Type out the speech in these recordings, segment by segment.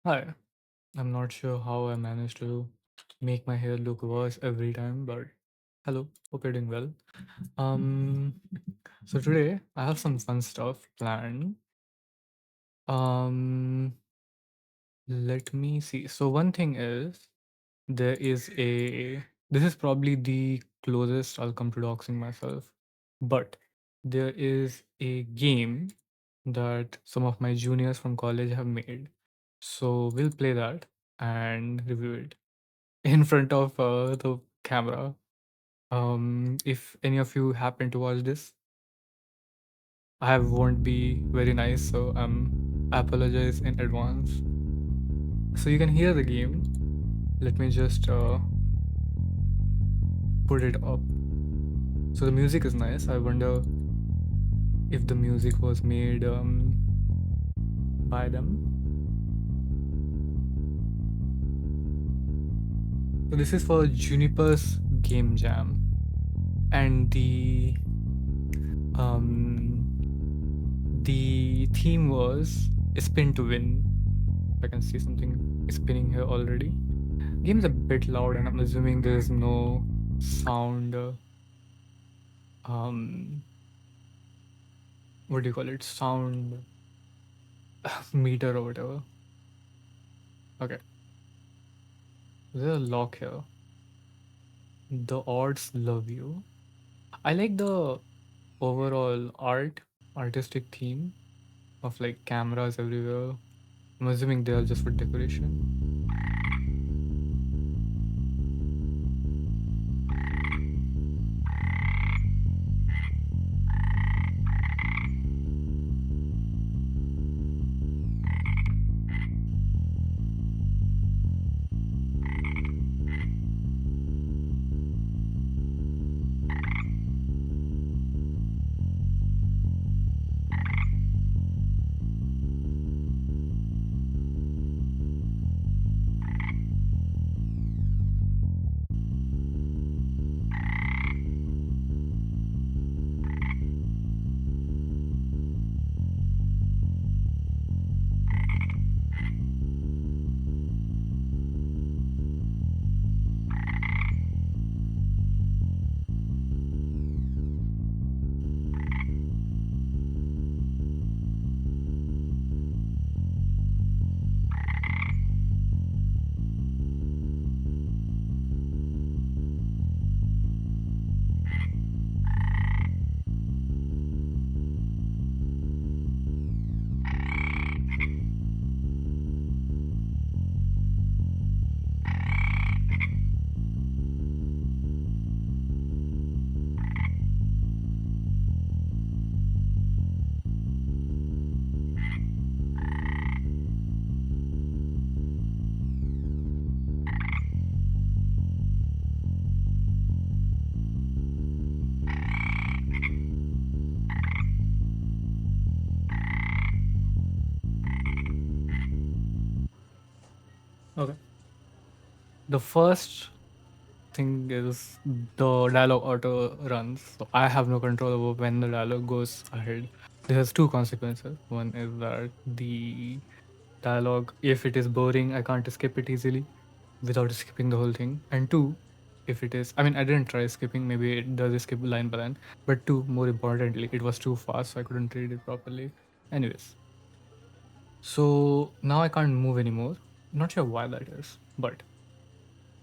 Hi, I'm not sure how I managed to make my hair look worse every time, but hello, hope you're doing well. Um, so today I have some fun stuff planned. Um, Let me see. So one thing is there is a this is probably the closest I'll come to doxing myself, but there is a game that some of my juniors from college have made. So we'll play that and review it in front of the camera. If any of you happen to watch this, I won't be very nice, so I apologize in advance. So you can hear the game. Let me just put it up. So the music is nice. I wonder if the music was made by them. So this is for Juniper's Game Jam, and the theme was spin to win. I can see something spinning here already. Game's a bit loud, and I'm assuming there's no sound. Um, what do you call it? Sound meter or whatever. Okay, there's a lock here. The odds love you. I like the overall artistic theme of like cameras everywhere. I'm assuming they are just for decoration. Okay. The first thing is the dialogue auto runs. So I have no control over when the dialogue goes ahead. There's two consequences. One is that the dialogue, if it is boring, I can't skip it easily without skipping the whole thing. And two, if it is, I mean, I didn't try skipping, maybe it does skip line by line. But two, more importantly, it was too fast, so I couldn't read it properly. Anyways, so now I can't move anymore. Not sure why that is, but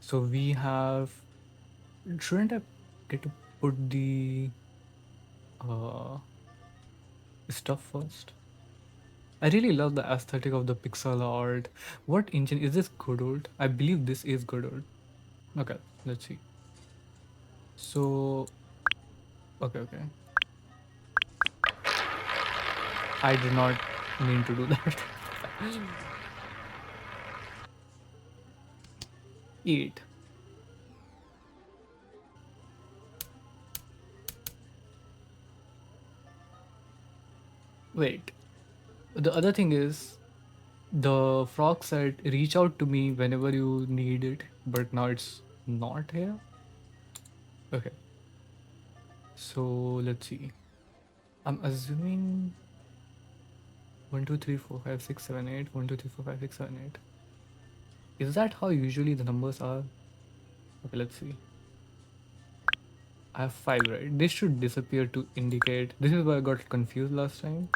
so we have. Shouldn't I get to put the uh, stuff first? I really love the aesthetic of the pixel art. What engine is this? Godot? I believe this is Godot. Okay, let's see. So, okay. I did not mean to do that. 8. Wait. The other thing is, the frog said, reach out to me whenever you need it, but now it's not here. Okay, so let's see. I'm assuming. 1, 2, 3, 4, 5, 6, 7, 8. 1, 2, 3, 4, 5, 6, 7, 8. Is that how usually the numbers are? Okay, let's see. I have 5, right? This should disappear to indicate. This is why I got confused last time.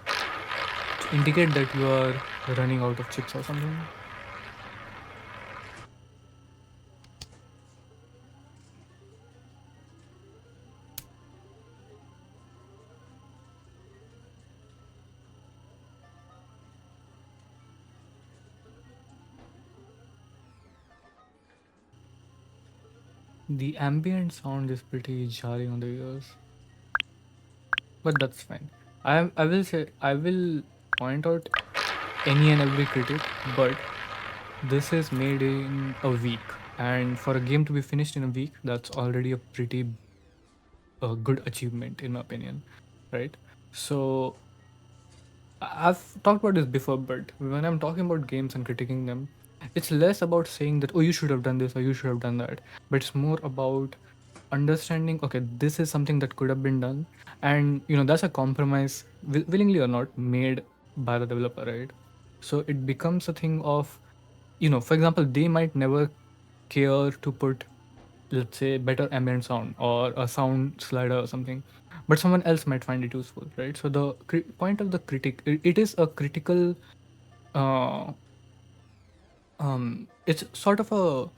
To indicate that you are running out of chips or something. The ambient sound is pretty jarring on the ears, but that's fine. I will say I will point out any and every critic, but this is made in a week, and for a game to be finished in a week, that's already a pretty good achievement in my opinion, right? So I've talked about this before, but when I'm talking about games and critiquing them, it's less about saying that, oh, you should have done this or you should have done that, but it's more about understanding, okay, this is something that could have been done. And, that's a compromise, willingly or not, made by the developer, right? So it becomes a thing of, for example, they might never care to put, let's say, better ambient sound or a sound slider or something, but someone else might find it useful, right? So the point of the critic, it is a critical, uh, it's sort of a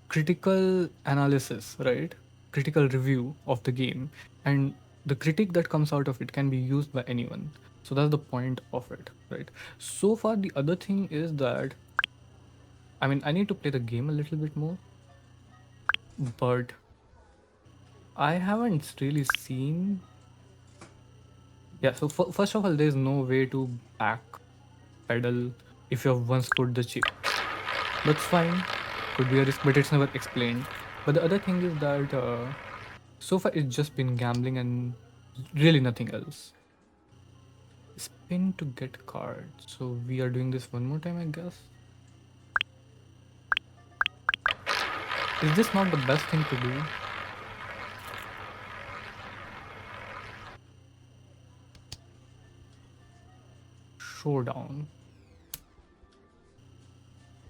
critical analysis, right? Critical review of the game, and the critique that comes out of it can be used by anyone. So that's the point of it, right? So far, the other thing is that, I mean, I need to play the game a little bit more, but I haven't really seen. Yeah, so first of all, there's no way to back pedal if you have once put the chip. That's fine, could be a risk, but it's never explained. But the other thing is that so far it's just been gambling and really nothing else. Spin to get cards. So we are doing this one more time, I guess. Is this not the best thing to do? Showdown.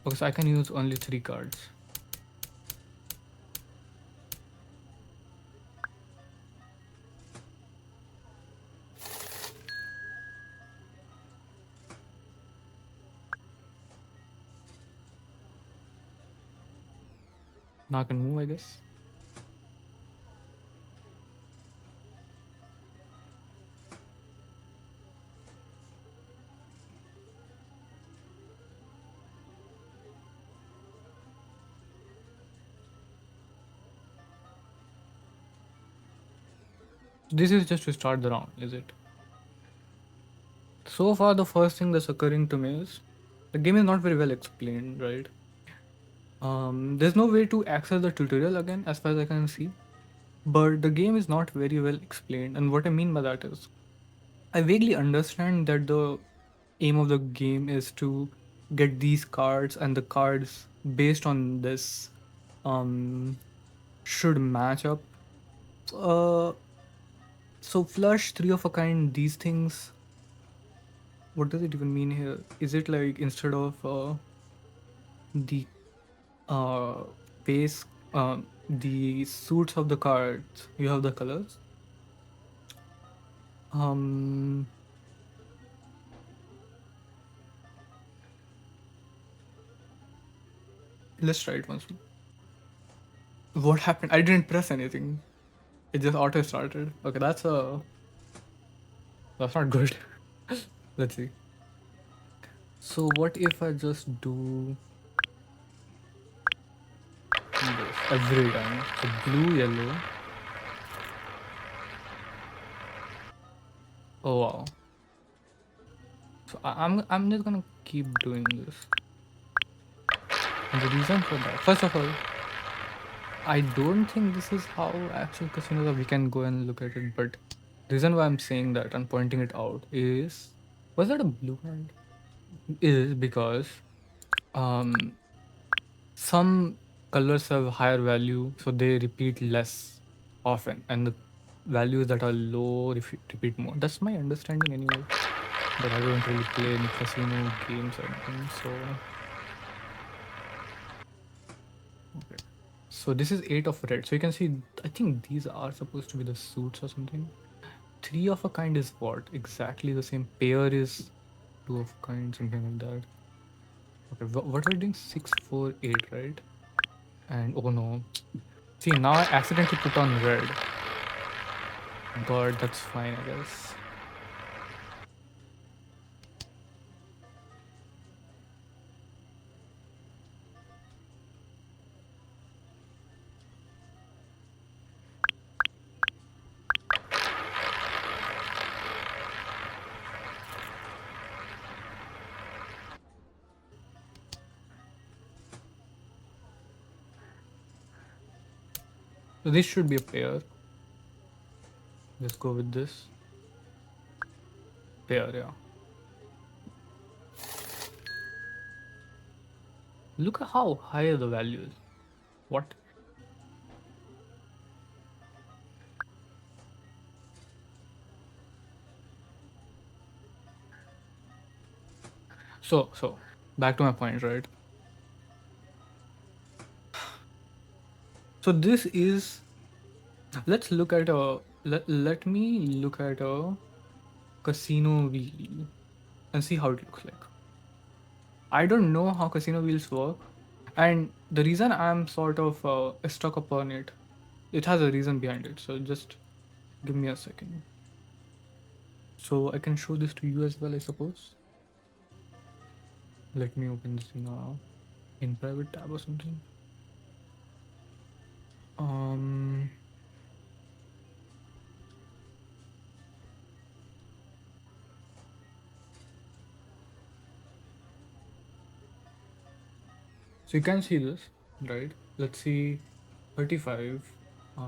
Okay, so I can use only 3 cards. Now I can move, I guess. This is just to start the round, is it? So far, the first thing that's occurring to me is the game is not very well explained, right? There's no way to access the tutorial again, as far as I can see. But the game is not very well explained, and what I mean by that is, I vaguely understand that the aim of the game is to get these cards, and the cards based on this should match up. Uh, so flush, three of a kind, these things. What does it even mean here? Is it like instead of the uh, base, the suits of the cards, you have the colors? Um, let's try it once more. What happened? I didn't press anything. It just auto started. Okay, that's not good. Let's see. So what if I just do this every time? So blue, yellow. Oh wow. So I'm just gonna keep doing this. And the reason for that, first of all, I don't think this is how actual casinos are. We can go and look at it, but the reason why I'm saying that and pointing it out is, was that a blue card? Is because um some colors have higher value, so they repeat less often, and the values that are low repeat more. That's my understanding anyway. but I don't really play any casino games or anything. So, okay. So this is 8 of red. So you can see, I think these are supposed to be the suits or something. 3 of a kind is what? Exactly the same. Pair is 2 of a kind, something like that. Okay, what are we doing? 6, 4, 8, right? And oh no. See, now I accidentally put on red. But that's fine, I guess. So this should be a pair. Let's go with this. Pair, yeah. Look at how high the value is. What? So back to my point, right? So this is, let's look at a, let me look at a casino wheel and see how it looks like. I don't know how casino wheels work, and the reason I'm sort of stuck upon it, it has a reason behind it. So just give me a second. So I can show this to you as well, I suppose. Let me open this in private tab or something. Um, so you can see this, right? Let's see, 35. Uh,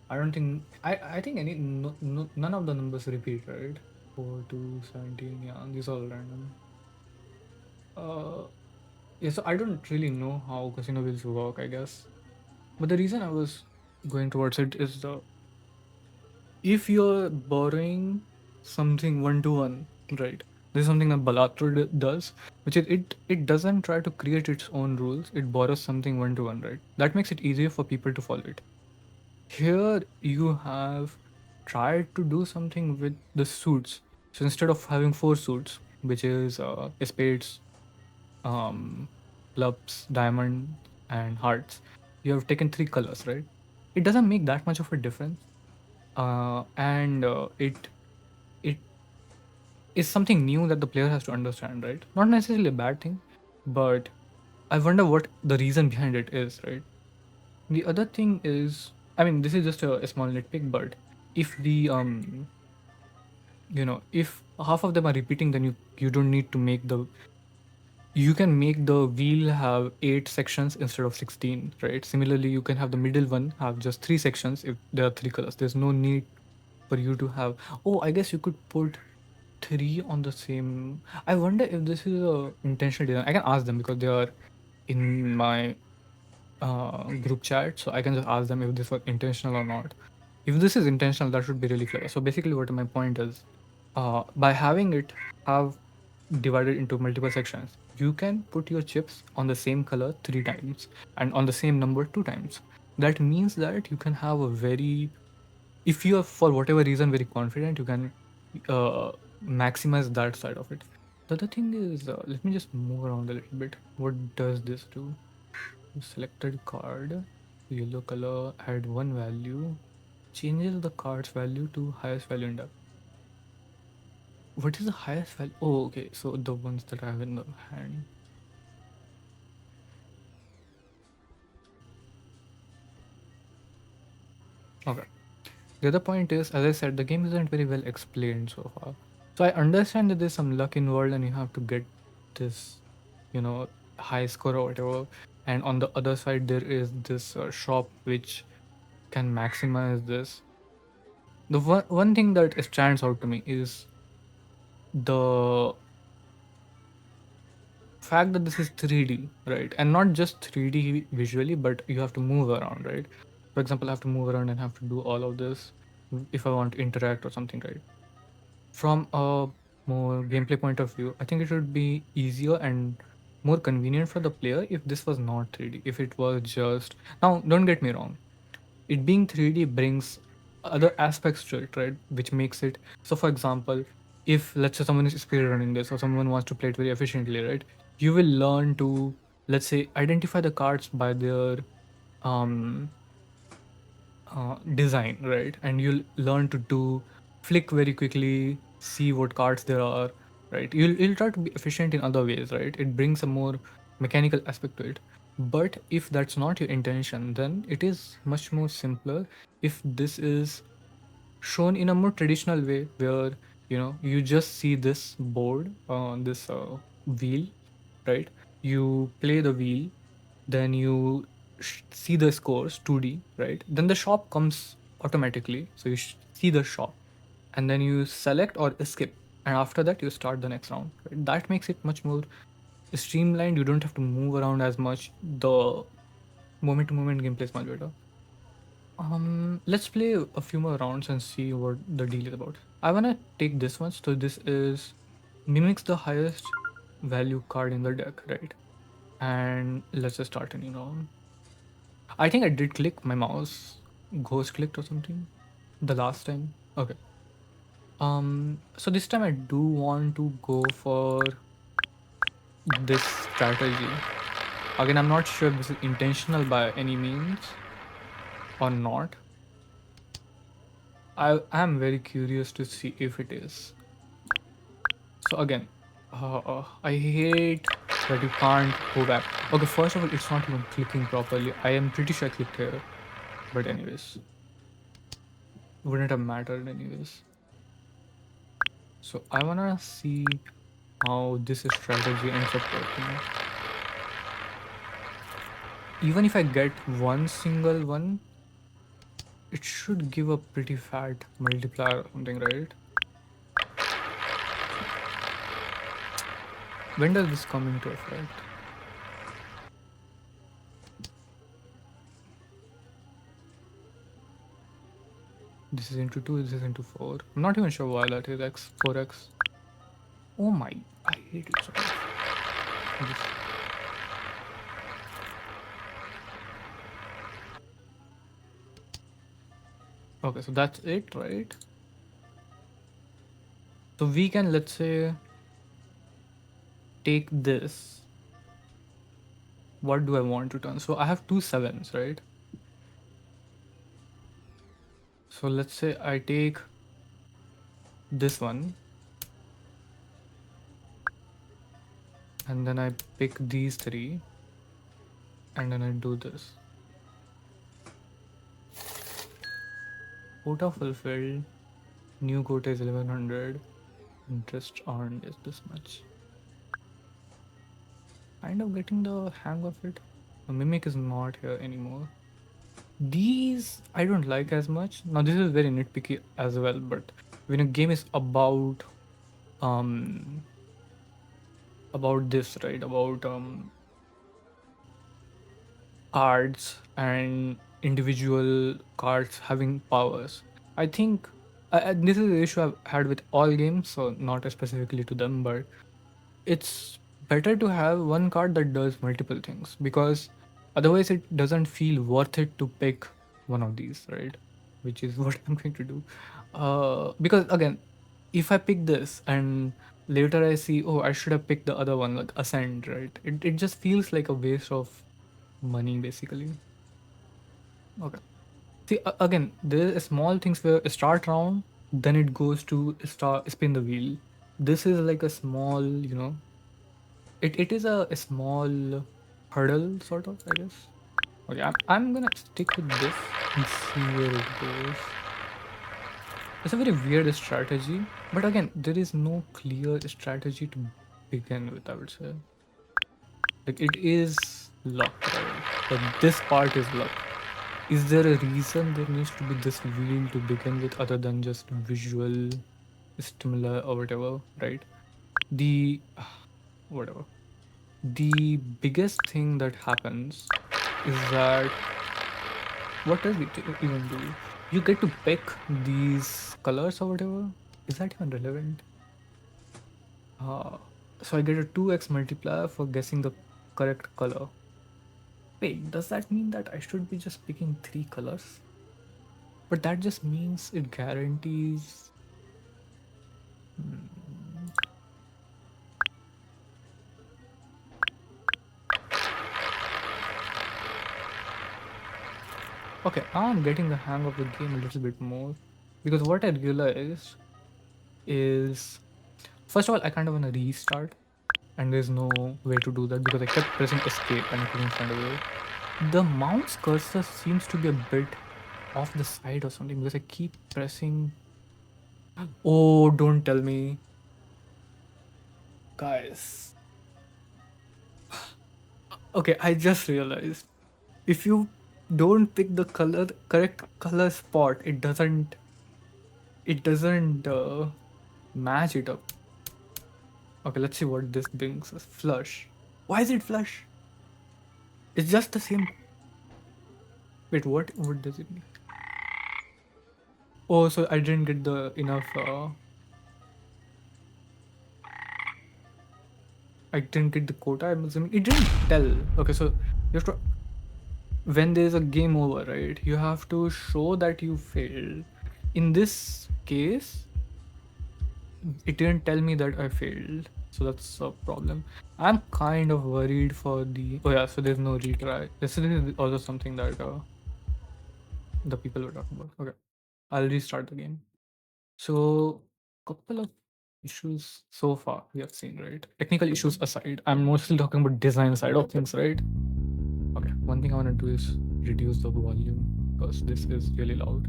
I don't think I think any none of the numbers repeat, right? 4, 2, 17. Yeah, these are all random. Uh, yeah. So I don't really know how casino wheels work, I guess. But the reason I was going towards it is the, if you're borrowing something one to one, right? This is something that Balatro does, which is it doesn't try to create its own rules. It borrows something one to one, right? That makes it easier for people to follow it. Here you have tried to do something with the suits. So instead of having 4 suits, which is spades, clubs, diamond, and hearts, you have taken 3 colors, right? It doesn't make that much of a difference, and it is something new that the player has to understand, right? Not necessarily a bad thing, but I wonder what the reason behind it is, right? The other thing is, I mean, this is just a small nitpick, but if the if half of them are repeating, then you don't need to make the, you can make the wheel have 8 sections instead of 16, right? Similarly, you can have the middle one have just 3 sections if there are 3 colors. There's no need for you to have, oh, I guess you could put 3 on the same. I wonder if this is a intentional design. I can ask them because they are in my group chat, so I can just ask them if this was intentional or not. If this is intentional, that should be really clever. So basically, what my point is, by having it have divided into multiple sections, you can put your chips on the same color 3 times and on the same number 2 times. That means that you can have a very, if you are for whatever reason very confident, you can maximize that side of it. The other thing is, let me just move around a little bit. What does this do? Selected card, yellow color, add 1 value, changes the card's value to highest value in depth. What is the highest value? Oh, okay. So the ones that I have in the hand. Okay. The other point is, as I said, the game isn't very well explained so far. So I understand that there's some luck involved and you have to get this, high score or whatever. And on the other side, there is this shop which can maximize this. The one thing that stands out to me is the fact that this is 3D, right? And not just 3D visually, but you have to move around, right? For example, I have to move around and have to do all of this if I want to interact or something, right? From a more gameplay point of view, I think it would be easier and more convenient for the player if this was not 3D. If it was just, now, don't get me wrong, it being 3D brings other aspects to it, right? Which makes it so. For example, if let's say someone is speedrunning this or someone wants to play it very efficiently, right? You will learn to, let's say, identify the cards by their um design, right? And you'll learn to do flick very quickly, see what cards there are, right? You'll try to be efficient in other ways, right? It brings a more mechanical aspect to it. But if that's not your intention, then it is much more simpler if this is shown in a more traditional way, where you just see this board on this wheel, right? You play the wheel, then you see the scores 2D, right? Then the shop comes automatically, so you see the shop, and then you select or skip, and after that you start the next round, right? That makes it much more streamlined. You don't have to move around as much. The moment to moment gameplay is much better. Let's play a few more rounds and see what the deal is about. I wanna take this one. So this is mimics the highest value card in the deck, right? And let's just start a new round. I think I did click my mouse, ghost clicked or something, the last time. Okay. So this time I do want to go for this strategy. Again, I'm not sure if this is intentional by any means or not. I am very curious to see if it is. So again, I hate that you can't go back. Okay, first of all, it's not even clicking properly. I am pretty sure I clicked here. But anyways, wouldn't have mattered anyways. So I wanna see how this strategy ends up working. Even if I get one single one, it should give a pretty fat multiplier or something, right? When does this come into effect? This is into 2, this is into 4. I'm not even sure why that is x, 4x. Oh my, I hate it so much. Okay, so that's it, right? So we can, let's say, take this. What do I want to turn? So I have 2 7s, right? So let's say I take this one, and then I pick these 3, and then I do this. Quota fulfilled, new quota is 1100, interest earned is this much. Kind of getting the hang of it. The mimic is not here anymore. These I don't like as much. Now this is very nitpicky as well, but when a game is about this, right? About cards and individual cards having powers. I think this is the issue I've had with all games, so not specifically to them, but it's better to have one card that does multiple things, because otherwise it doesn't feel worth it to pick one of these, right? Which is what I'm going to do. Because again, if I pick this and later I see, oh, I should have picked the other one, like Ascend, right? It just feels like a waste of money, basically. Okay. See, again, there are small things where start round, then it goes to spin the wheel. This is like a small, it is a small hurdle, sort of, I guess. Okay, I'm gonna stick with this and see where it goes. It's a very weird strategy, but again, there is no clear strategy to begin with, I would say. Like, it is luck, right? Like, this part is luck. Is there a reason there needs to be this wheel to begin with other than just visual stimuli or whatever, right? The whatever. The biggest thing that happens is that what does it even do? You get to pick these colors or whatever. Is that even relevant? Uh, so I get a 2x multiplier for guessing the correct color. Wait, does that mean that I should be just picking 3 colors? But that just means it guarantees. Okay, now I'm getting the hang of the game a little bit more. Because what I realized is, first of all, I kind of want to restart, and there's no way to do that because I kept pressing escape and I couldn't find a way. The mouse cursor seems to be a bit off the side or something because I keep pressing. Oh, don't tell me. Guys. Okay, I just realized if you don't pick the correct color spot, it doesn't match it up. Okay, let's see what this brings us. Flush. Why is it flush? It's just the same. Wait, what does it mean? Oh, so I didn't get the enough. I didn't get the quota. I'm assuming it didn't tell. Okay, so you have to. When there's a game over, right? You have to show that you failed. In this case, it didn't tell me that I failed. So that's a problem. I'm kind of worried for the. Oh yeah, so there's no retry. This is also something that the people were talking about. Okay, I'll restart the game. So, couple of issues so far we have seen, right? Technical issues aside, I'm mostly talking about design side of things, right? Okay, one thing I want to do is reduce the volume because this is really loud.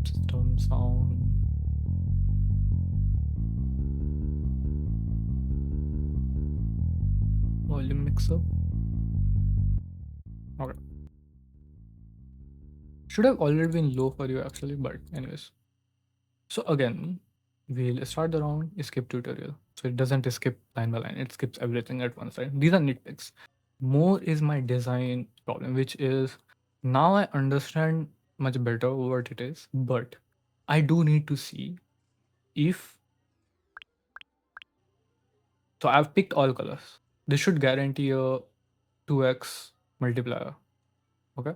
System sound. Volume mixer. Okay. Should have already been low for you actually, but anyways. So again, we'll start the round, skip tutorial. So it doesn't skip line by line, it skips everything at once, right? These are nitpicks. More is my design problem, which is now I understand much better what it is, but I do need to see if. So I've picked all colors. This should guarantee a 2x multiplier. Okay.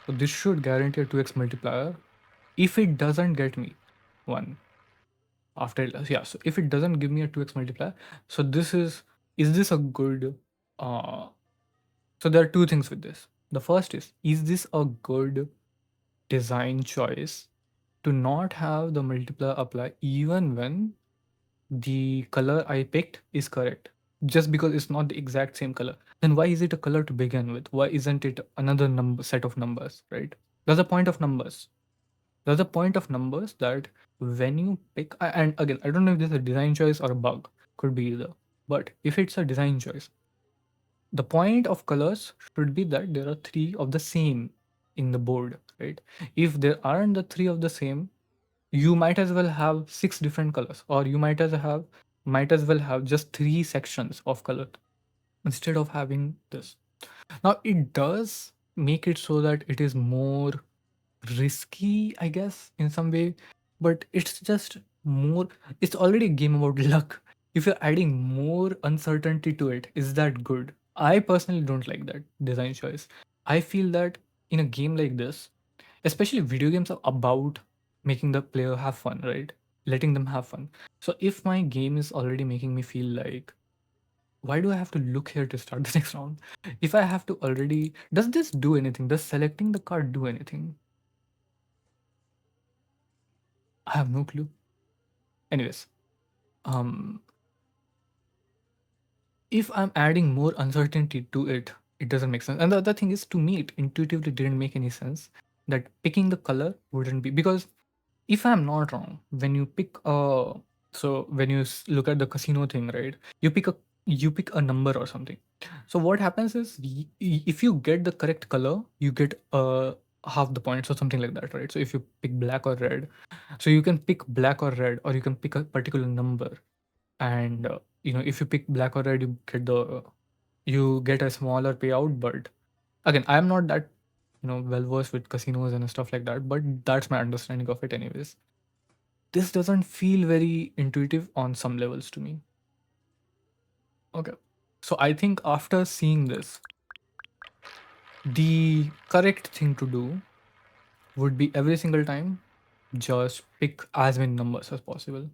So this should guarantee a 2x multiplier. If it doesn't get me one after, yeah, so if it doesn't give me a 2x multiplier, so is this a good uh so there are two things with this. The first is this a good design choice to not have the multiplier apply even when the color I picked is correct? Just because it's not the exact same color, then why is it a color to begin with? Why isn't it another number set of numbers, right? That's the point of numbers. That's the point of numbers, that when you pick, and again, I don't know if this is a design choice or a bug, could be either. But if it's a design choice, the point of colors should be that there are three of the same in the board, right? If there aren't the three of the same, you might as well have six different colors, or you might as well have just three sections of color instead of having this. Now it does make it so that it is more risky, I guess, in some way, but it's just more. It's already a game about luck. If you're adding more uncertainty to it, is that good? I personally don't like that design choice. I feel that in a game like this, especially video games are about making the player have fun, right? Letting them have fun. So if my game is already making me feel like, why do I have to look here to start the next round? If I have to already, does this do anything? Does selecting the card do anything? I have no clue. Anyways, um, if I'm adding more uncertainty to it, it doesn't make sense. And the other thing is, to me, it intuitively didn't make any sense that picking the color wouldn't be, because if I'm not wrong, when you pick so when you look at the casino thing, right? You pick a number or something. So what happens is, if you get the correct color, you get half the points or something like that, right? So if you pick black or red, so you can pick black or red, or you can pick a particular number, and if you pick black or red, you get a smaller payout. But again, I'm not that well versed with casinos and stuff like that, but that's my understanding of it anyways. this doesn't feel very intuitive on some levels to me. Okay. So I think after seeing this, the correct thing to do would be every single time just pick as many numbers as possible.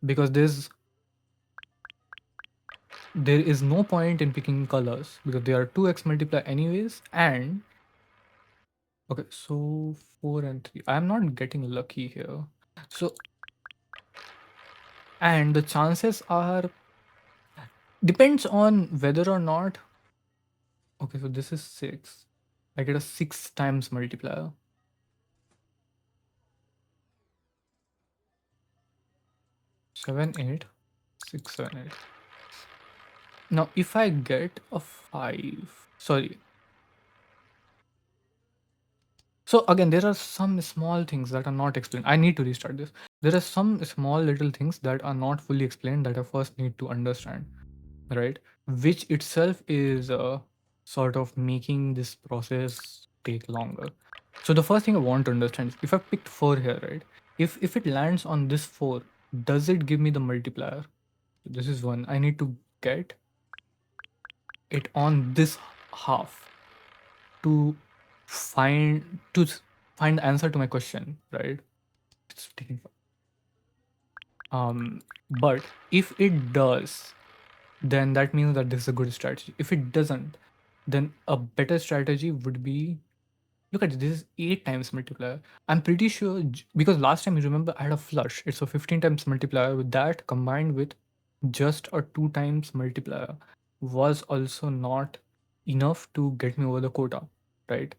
Because there is no point in picking colors because they are 2x multiply anyways. And okay, so 4 and 3. I'm not getting lucky here. So, and the chances are depends on whether or not. Okay, so this is 6. I get a 6 times multiplier. 7, 8, 6, 7, 8. Now, if I get a 5, sorry. So again, there are some small things that are not explained. I need to restart this. There are some small little things that are not fully explained that I first need to understand, right? Which itself is sort of making this process take longer. So the first thing I want to understand is if I picked 4 here, right? If it lands on this 4, does it give me the multiplier? This is 1. I need to get it on this half to find the answer to my question, right? It's taking but if it does, then that means that this is a good strategy. If it doesn't, then a better strategy would be look at this, this is 8 times multiplier. I'm pretty sure because last time you remember I had a flush. It's a 15 times multiplier. With that combined with just a 2 times multiplier was also not enough to get me over the quota, right?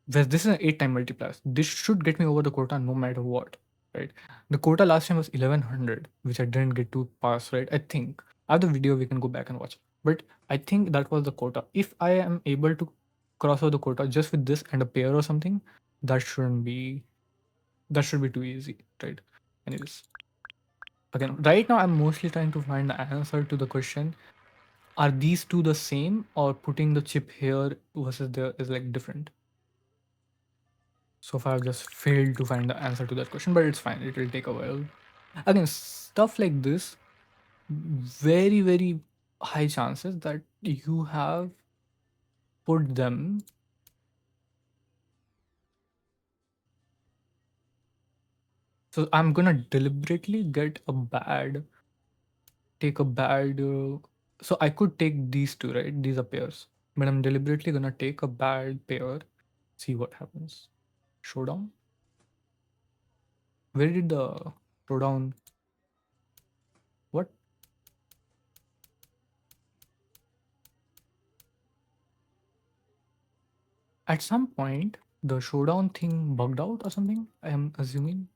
Whereas this is an 8 time multiplier. This should get me over the quota no matter what, right? The quota last time was 1100, which I didn't get to pass, right? I think I have the video, we can go back and watch. But I think that was the quota. If I am able to cross over the quota just with this and a pair or something, that shouldn't be that should be too easy, right? Anyways, again, right now I'm mostly trying to find the answer to the question: are these two the same, or putting the chip here versus there is like different? So far, I've just failed to find the answer to that question, but it's fine. It will take a while. Again, stuff like this, very, very high chances that you have put them. So I'm gonna deliberately take a bad. So I could take these two, right? These are pairs, but I'm deliberately gonna take a bad pair, see what happens. Showdown. Where did the showdown? What? At some point, the showdown thing bugged out or something. I am assuming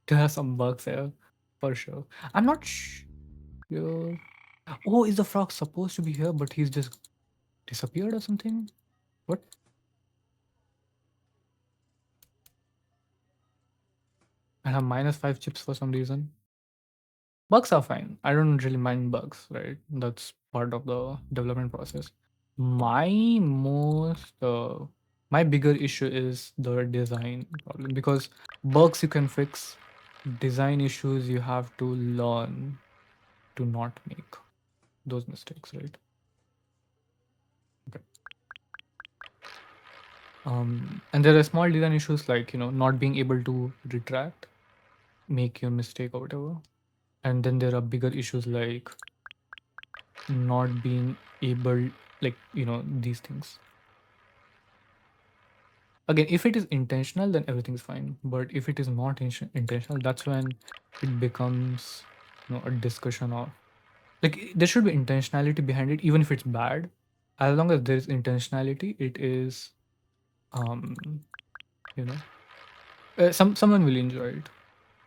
there are some bugs there for sure. I'm not sure. Oh, is the frog supposed to be here, but he's just disappeared or something? What? I have -5 chips for some reason. Bugs are fine. I don't really mind bugs, right? That's part of the development process. My most, my bigger issue is the design problem because bugs you can fix, design issues you have to learn to not make those mistakes, right? Okay. And there are small design issues like not being able to retract, make your mistake or whatever. And then there are bigger issues like not being able, like these things. Again, if it is intentional, then everything's fine. But if it is not intentional, that's when it becomes a discussion of like there should be intentionality behind it, even if it's bad. As long as there is intentionality, it is um you know someone will enjoy it,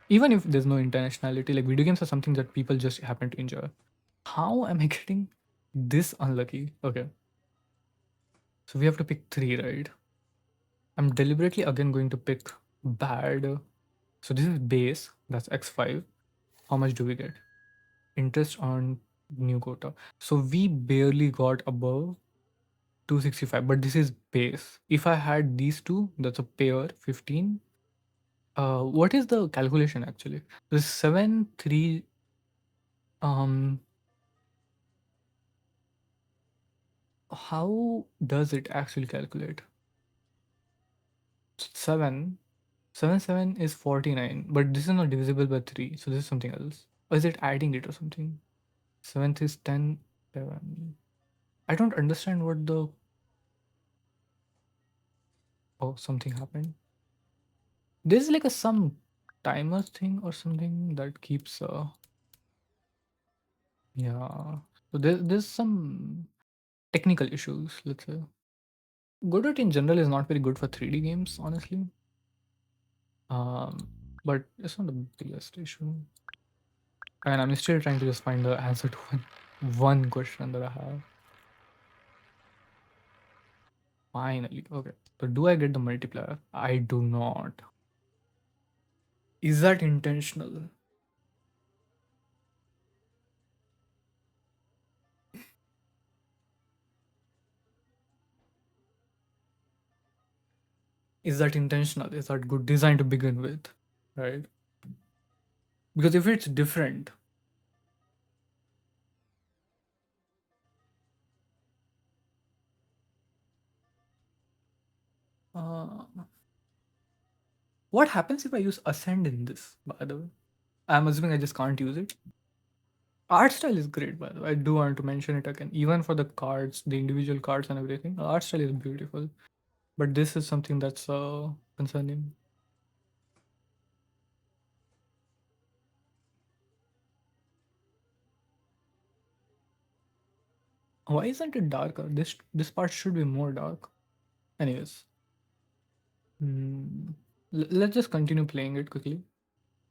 even if there's no intentionality. Like video games are something that people just happen to enjoy. How am I getting this unlucky? Okay, so we have to pick 3, right? I'm deliberately again going to pick bad. So this is base, that's x5. How much do we get? Interest on new quota. So we barely got above 265, but this is base. If I had these two, that's a pair, 15. What is the calculation actually? This 7, 3, um, how does it actually calculate? 7, 7, 7 is 49, but this is not divisible by 3, so this is something else. Or is it adding it or something? 7th is 10, 7. I don't understand what the. Oh, something happened. There's like a some timer thing or something that keeps. Yeah. So there's some technical issues, let's say. Godot in general is not very good for 3D games, honestly. Um, but it's not the biggest issue. And I'm still trying to just find the answer to one question that I have. Finally. Okay. So do I get the multiplier? I do not. Is that intentional? Is that intentional? Is that good design to begin with? Right? Because if it's different, uh, what happens if I use ascend in this, by the way? I'm assuming I just can't use it. Art style is great, by the way. I do want to mention it again. Even for the cards, the individual cards and everything, the art style is beautiful. But this is something that's concerning. Why isn't it darker? This part should be more dark. Anyways, mm, let's just continue playing it quickly.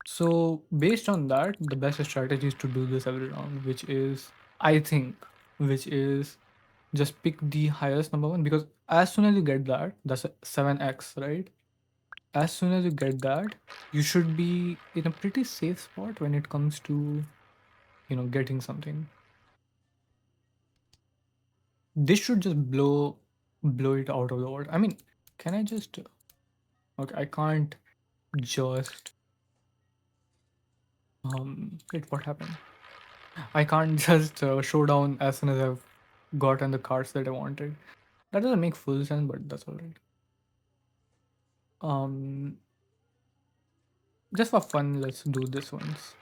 So based on that, the best strategy is to do this every round, which is, I think, which is just pick the highest number one, because as soon as you get that, that's a 7x, right? As soon as you get that, you should be in a pretty safe spot when it comes to, getting something. This should just blow it out of the water. I mean, can I just okay, I can't just wait, what happened? I can't just show down as soon as I've gotten the cards that I wanted. That doesn't make full sense, but that's alright. Um just for fun, let's do this once.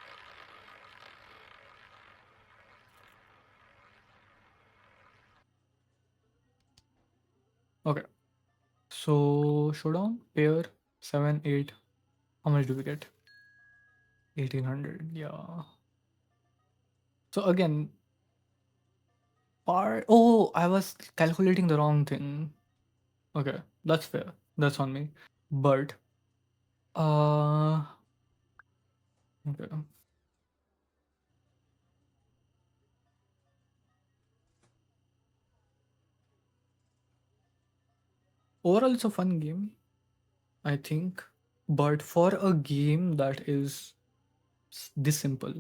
Okay. So showdown, pair, 7, 8. How much do we get? 1800. Yeah. So again, oh, I was calculating the wrong thing. Okay, that's fair. That's on me. But uh okay. Overall it's a fun game, I think. But for a game that is this simple,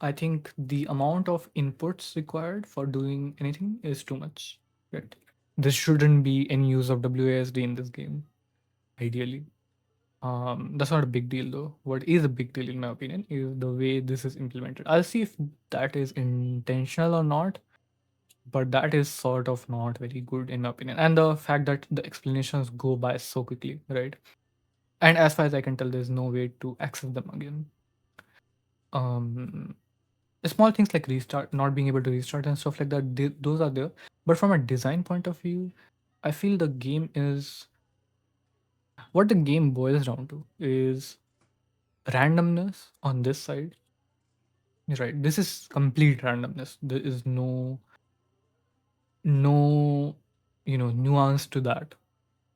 I think the amount of inputs required for doing anything is too much. Right. There shouldn't be any use of WASD in this game, ideally. That's not a big deal though. What is a big deal, in my opinion, is the way this is implemented. I'll see if that is intentional or not, but that is sort of not very good, in my opinion. And the fact that the explanations go by so quickly, right? And as far as I can tell, there's no way to access them again. Um, Small things like restart, not being able to restart and stuff like that, those are there. But from a design point of view, I feel the game is what the game boils down to is randomness on this side. Right. This is complete randomness. There is no nuance to that.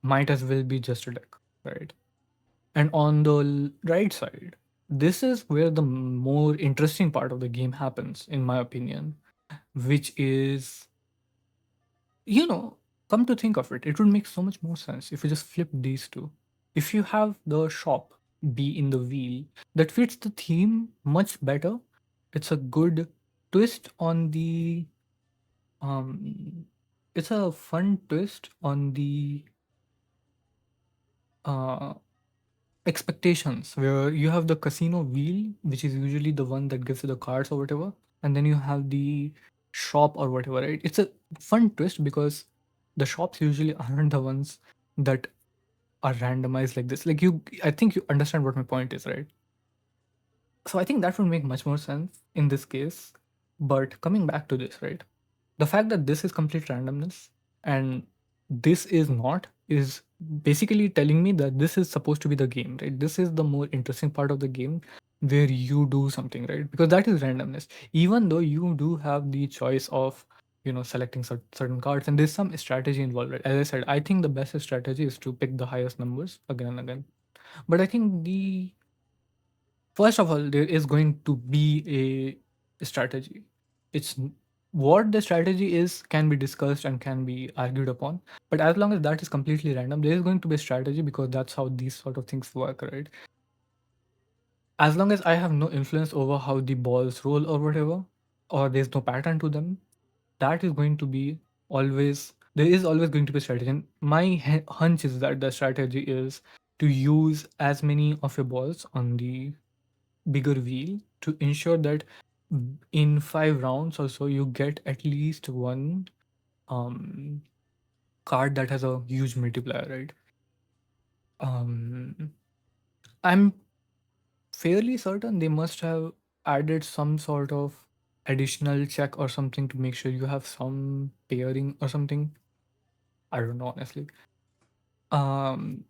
Might as well be just a deck, right? And on the right side, this is where the more interesting part of the game happens, in my opinion, which is, you know, come to think of it, it would make so much more sense if you just flip these two. If you have the shop be in the wheel, that fits the theme much better. It's a good twist on the um it's a fun twist on the uh, expectations, where you have the casino wheel, which is usually the one that gives you the cards or whatever, and then you have the shop or whatever, right? It's a fun twist because the shops usually aren't the ones that are randomized like this. Like I think you understand what my point is, right? So I think that would make much more sense in this case. But coming back to this, right? The fact that this is complete randomness and this is not is basically telling me that this is supposed to be the game, right? This is the more interesting part of the game where you do something, right? Because that is randomness. Even though you do have the choice of, selecting certain cards, and there's some strategy involved, right? As I said, I think the best strategy is to pick the highest numbers again and again. But I think the first of all, there is going to be a strategy. It's what the strategy is can be discussed and can be argued upon. But as long as that is completely random, there is going to be a strategy because that's how these sort of things work, right? As long as I have no influence over how the balls roll or whatever, or there's no pattern to them, that is going to be always there is always going to be a strategy. And my hunch is that the strategy is to use as many of your balls on the bigger wheel to ensure that in 5 rounds or so you get at least one um card that has a huge multiplier, right? I'm fairly certain they must have added some sort of additional check or something to make sure you have some pairing or something. I don't know, honestly. um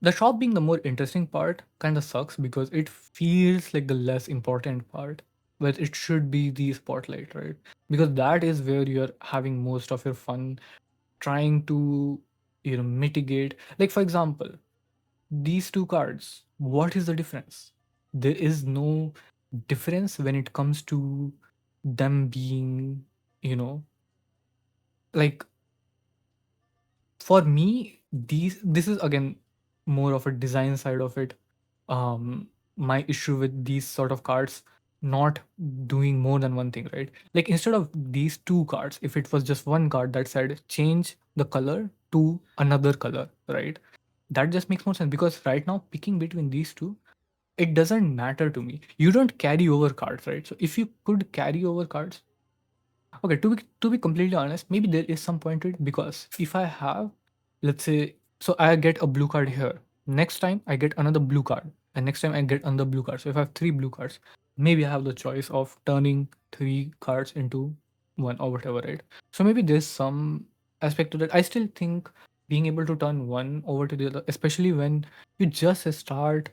the shop being the more interesting part kind of sucks because it feels like the less important part, but it should be the spotlight, right? Because that is where you're having most of your fun trying to, mitigate. Like, for example, these two cards, what is the difference? There is no difference when it comes to them being, you know, like, for me, this is again more of a design side of it. My issue with these sort of cards not doing more than one thing, right? Like, instead of these two cards, if it was just one card that said change the color to another color, right? That just makes more sense, because right now picking between these two, it doesn't matter to me. You don't carry over cards, right? So if you could carry over cards, okay, to be completely honest, maybe there is some point to it, because if I have, let's say, so I get a blue card here. Next time I get another blue card, and next time I get another blue card. So if I have three blue cards, maybe I have the choice of turning three cards into one or whatever, right? So maybe there's some aspect to that. I still think being able to turn one over to the other, especially when you just start,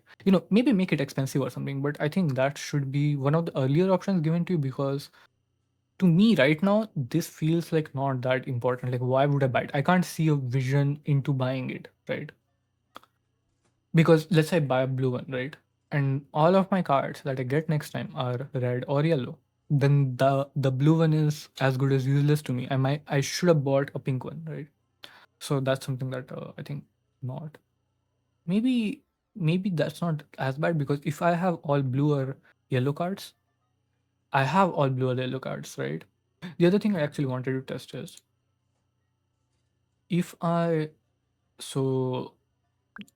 maybe make it expensive or something. But I think that should be one of the earlier options given to you, because to me right now this feels like not that important. Like, why would I buy it? I can't see a vision into buying it, right? Because let's say I buy a blue one, right? And all of my cards that I get next time are red or yellow. Then the blue one is as good as useless to me. I should have bought a pink one, right? So that's something that I think not. Maybe that's not as bad, because if I have all blue or yellow cards, I have all blue or yellow cards, right? The other thing I actually wanted to test is if I so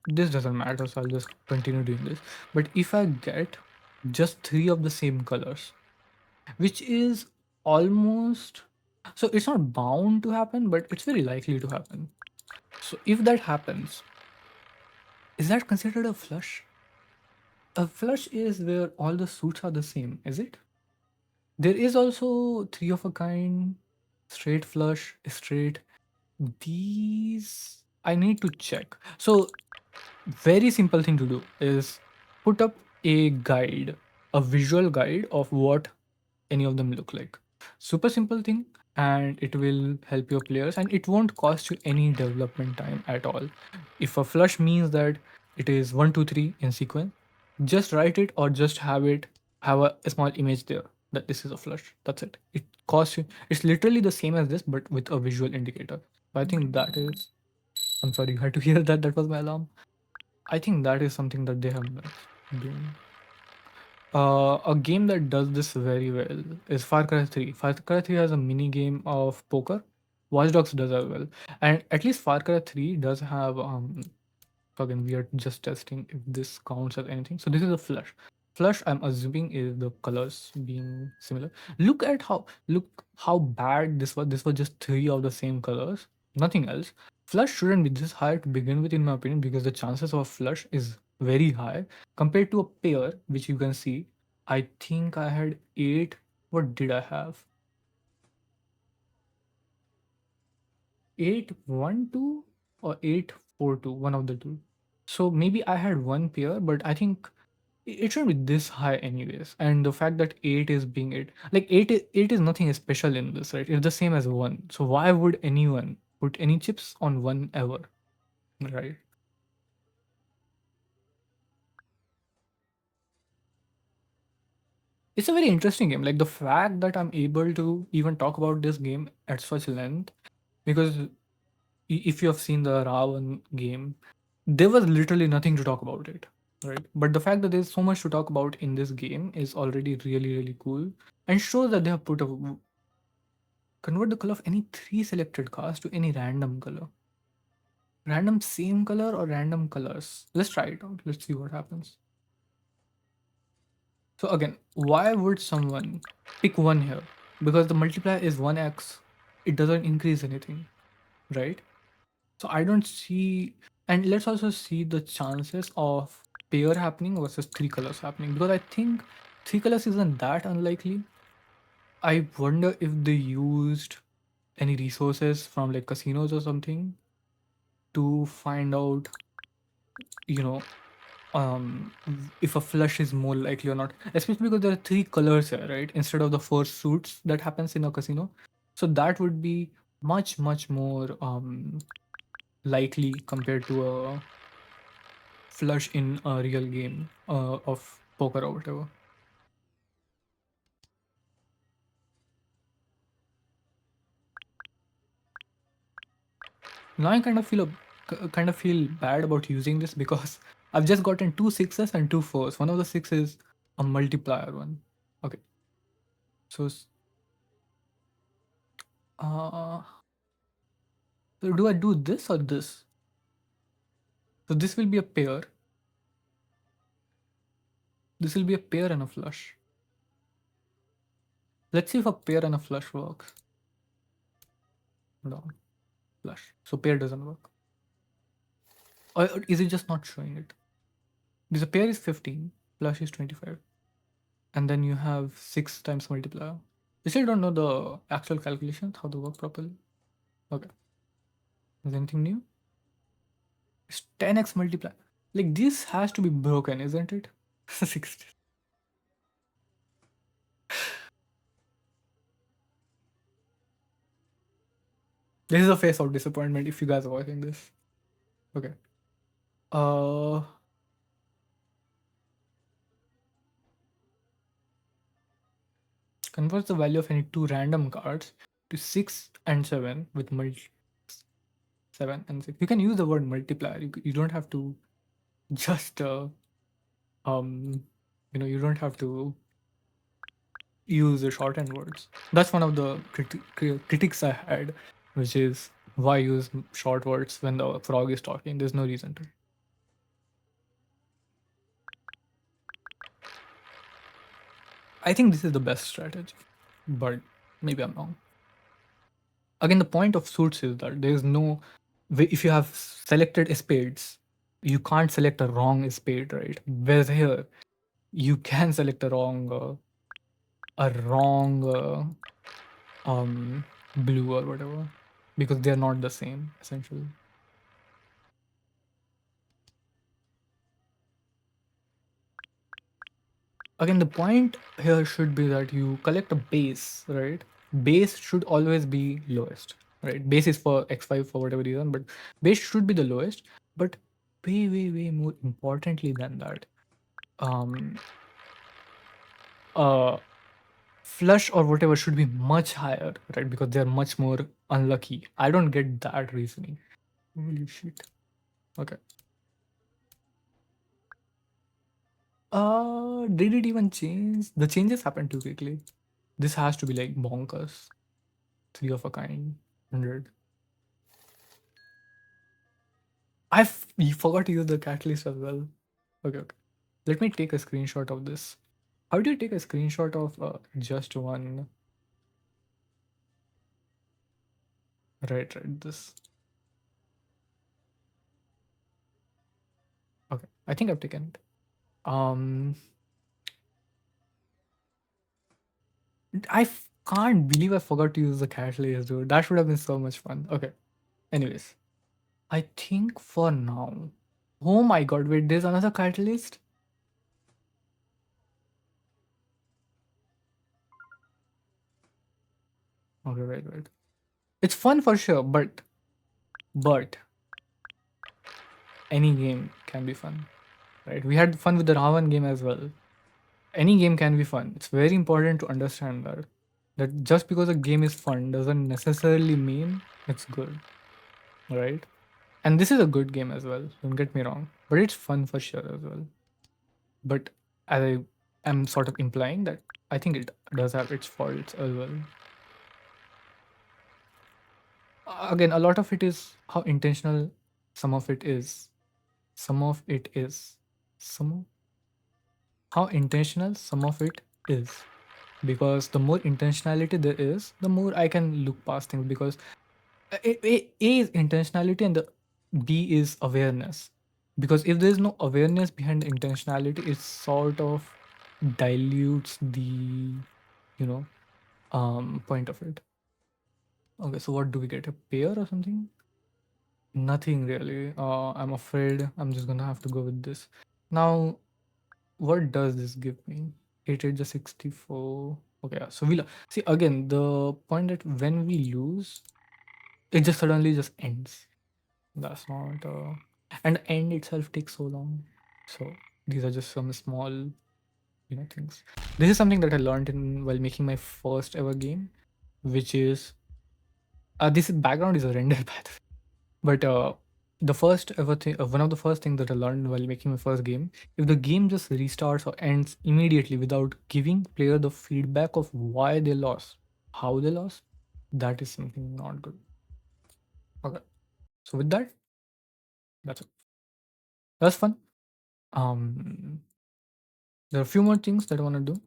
this doesn't matter, so I'll just continue doing this. But if I get just three of the same colors, which is almost, so it's not bound to happen, but it's very likely to happen. So if that happens, is that considered a flush? A flush is where all the suits are the same, is it? There is also three of a kind, straight flush, straight. These I need to check. So very simple thing to do is put up a guide, a visual guide of what any of them look like. Super simple thing, and it will help your players, and it won't cost you any development time at all. If a flush means that it is 1 2 3 in sequence, just write it, or just have a small image there that this is a flush. That's it. It costs you, it's literally the same as this but with a visual indicator. So I think that is, I'm sorry you had to hear that. That was my alarm. I think that is something that they have been doing. A game that does this very well is Far Cry 3. Far Cry 3 has a mini game of poker, Watch Dogs does as well, and at least Far Cry 3 does have again, we are just testing if this counts as anything. So this is a flush. Flush, I'm assuming, is the colors being similar. Look how bad this was. This was just three of the same colors, nothing else. Flush shouldn't be this high to begin with, in my opinion, because the chances of flush is very high compared to a pair, which you can see. I think I had eight. What did I have? 812 or 842, one of the two. So maybe I had one pair, but I think it shouldn't be this high anyways. And the fact that 8 is being 8, like 8 is nothing special in this, right? It's the same as 1. So why would anyone put any chips on 1 ever, right? It's a very interesting game. Like the fact that I'm able to even talk about this game at such length, because if you have seen the Ravan game, there was literally nothing to talk about it, right? But the fact that there's so much to talk about in this game is already really, really cool, and shows that they have put a convert the color of any three selected cars to any random color. Random same color or random colors. Let's try it out. Let's see what happens. So again, why would someone pick one here? Because the multiplier is 1x. It doesn't increase anything, right? So I don't see, and let's also see the chances of pair happening versus three colors happening, because I think three colors isn't that unlikely. I wonder if they used any resources from like casinos or something to find out, you know, if a flush is more likely or not, especially because there are three colors here, right? Instead of the four suits that happens in a casino. So that would be much more likely compared to a flush in a real game of poker or whatever. Now I kind of feel bad about using this because I've just gotten two sixes and two fours. One of the six is a multiplier one. Okay, so uh, so do I do this or this? So this will be a pair. This will be a pair and a flush. Let's see if a pair and a flush works. No, flush. So pair doesn't work. Or is it just not showing it? Because a pair is 15, flush is 25. And then you have 6 times multiplier. You still don't know the actual calculations, how they work properly. Okay. Is anything new? It's 10x multiplier. Like this has to be broken, isn't it? 60. This is a face of disappointment if you guys are watching this. Okay. Uh Converts the value of any two random cards to 6 and 7 with 7 and 6. You can use the word multiplier. You don't have to just um you don't have to use the shorthand words. That's one of the critics I had, which is why use short words when the frog is talking. There's no reason to. I think this is the best strategy, but maybe I'm wrong. Again, the point of suits is that there is no if you have selected spades, you can't select a wrong spade, right? Whereas here, you can select a wrong blue or whatever, because they're not the same essentially. Again, the point here should be that you collect a base, right? Base should always be lowest, right? Base is for x5 for whatever reason, but base should be the lowest. But way more importantly than that, um uh flush or whatever should be much higher, right? Because they're much more unlucky. I don't get that reasoning. Holy shit. Okay. Did it even change? The changes happened too quickly. This has to be like bonkers. Three of a kind. 100. You forgot to use the catalyst as well. Okay, okay. Let me take a screenshot of this. How do you take a screenshot of just one? Right, right. This. Okay. I think I've taken it. Um, can't believe I forgot to use the catalyst, dude. That would have been so much fun. Okay. Anyways, I think for now. Oh my god! Wait, there's another catalyst. Okay, wait, wait. It's fun for sure, but any game can be fun, right? We had fun with the Ravan game as well. Any game can be fun. It's very important to understand that just because a game is fun doesn't necessarily mean it's good, right? And this is a good game as well. Don't get me wrong, but it's fun for sure as well. But I am sort of implying that I think it does have its faults as well. Again, a lot of it is how intentional some of it is. Some of it is. Some how intentional some of it is. Because the more intentionality there is, the more I can look past things. Because A is intentionality and the B is awareness. Because if there is no awareness behind the intentionality, it sort of dilutes the point of it. Okay, so what do we get? A pair or something? Nothing really. I'm afraid I'm just gonna have to go with this. Now, what does this give me? 8 just 64. Okay, yeah. So see again the point that when we lose, it just suddenly just ends. That's not and the end itself takes so long. So these are just some small, things. This is something that I learned in while making my first ever game, which is this background is a render by the way. But the first ever thing, one of the first things that I learned while making my first game, if the game just restarts or ends immediately without giving player the feedback of why they lost, how they lost, that is something not good. Okay, so with that, that's it. That's fun. Um, there are a few more things that I want to do.